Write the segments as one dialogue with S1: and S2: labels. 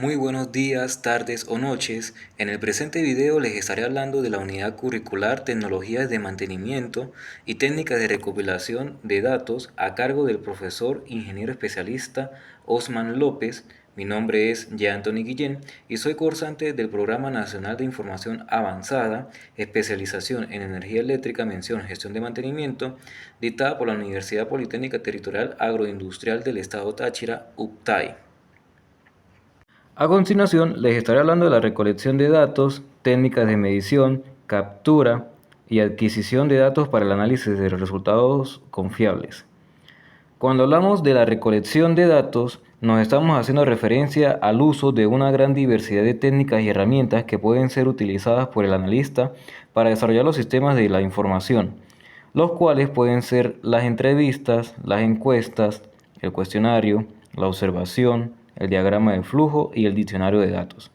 S1: Muy buenos días, tardes o noches. En el presente video les estaré hablando de la unidad curricular Tecnologías de Mantenimiento y Técnicas de Recopilación de Datos a cargo del profesor ingeniero especialista Osman López. Mi nombre es Anthony Guillén y soy cursante del Programa Nacional de Información Avanzada, especialización en energía eléctrica, mención gestión de mantenimiento, dictada por la Universidad Politécnica Territorial Agroindustrial del Estado Táchira, UPTAI. A continuación, les estaré hablando de la recolección de datos, técnicas de medición, captura y adquisición de datos para el análisis de resultados confiables. Cuando hablamos de la recolección de datos, nos estamos haciendo referencia al uso de una gran diversidad de técnicas y herramientas que pueden ser utilizadas por el analista para desarrollar los sistemas de la información, los cuales pueden ser las entrevistas, las encuestas, el cuestionario, la observación, el diagrama de flujo y el diccionario de datos.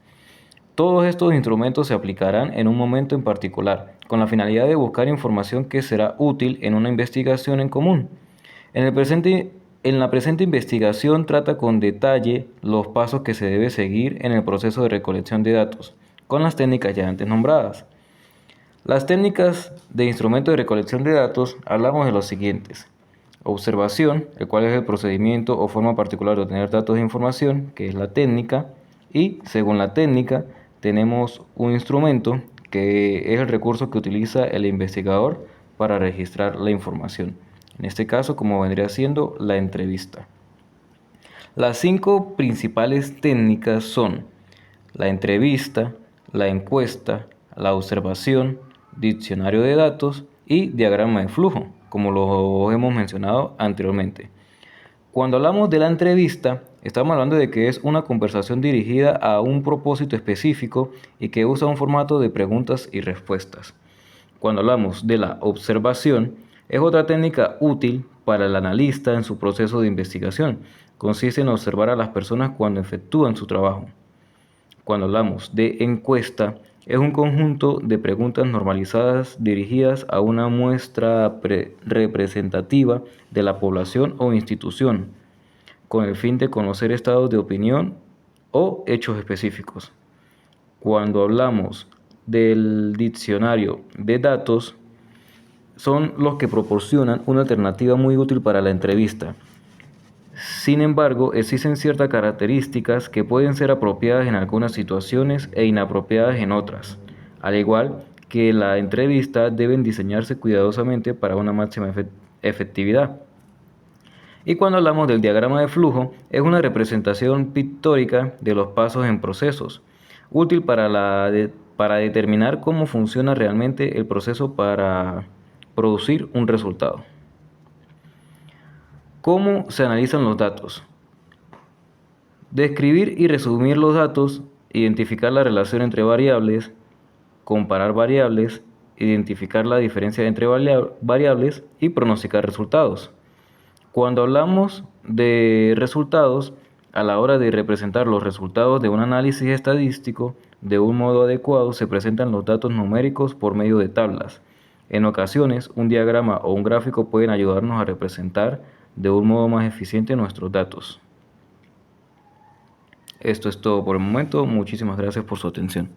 S1: Todos estos instrumentos se aplicarán en un momento en particular, con la finalidad de buscar información que será útil en una investigación en común. En la presente investigación trata con detalle los pasos que se debe seguir en el proceso de recolección de datos, con las técnicas ya antes nombradas. Las técnicas de instrumento de recolección de datos hablamos de los siguientes. Observación, el cual es el procedimiento o forma particular de obtener datos de información, que es la técnica, y según la técnica tenemos un instrumento que es el recurso que utiliza el investigador para registrar la información. En este caso, como vendría siendo la entrevista. Las 5 principales técnicas son la entrevista, la encuesta, la observación, diccionario de datos y diagrama de flujo, como lo hemos mencionado anteriormente. Cuando hablamos de la entrevista, estamos hablando de que es una conversación dirigida a un propósito específico y que usa un formato de preguntas y respuestas. Cuando hablamos de la observación, es otra técnica útil para el analista en su proceso de investigación. Consiste en observar a las personas cuando efectúan su trabajo. Cuando hablamos de encuesta, es un conjunto de preguntas normalizadas dirigidas a una muestra representativa de la población o institución, con el fin de conocer estados de opinión o hechos específicos. Cuando hablamos del diccionario de datos, son los que proporcionan una alternativa muy útil para la entrevista. Sin embargo, existen ciertas características que pueden ser apropiadas en algunas situaciones e inapropiadas en otras, al igual que la entrevista deben diseñarse cuidadosamente para una máxima efectividad. Y cuando hablamos del diagrama de flujo, es una representación pictórica de los pasos en procesos, útil para determinar cómo funciona realmente el proceso para producir un resultado. ¿Cómo se analizan los datos? Describir y resumir los datos, identificar la relación entre variables, comparar variables, identificar la diferencia entre variables y pronosticar resultados. Cuando hablamos de resultados, a la hora de representar los resultados de un análisis estadístico de un modo adecuado, se presentan los datos numéricos por medio de tablas. En ocasiones, un diagrama o un gráfico pueden ayudarnos a representar de un modo más eficiente nuestros datos. Esto es todo por el momento. Muchísimas gracias por su atención.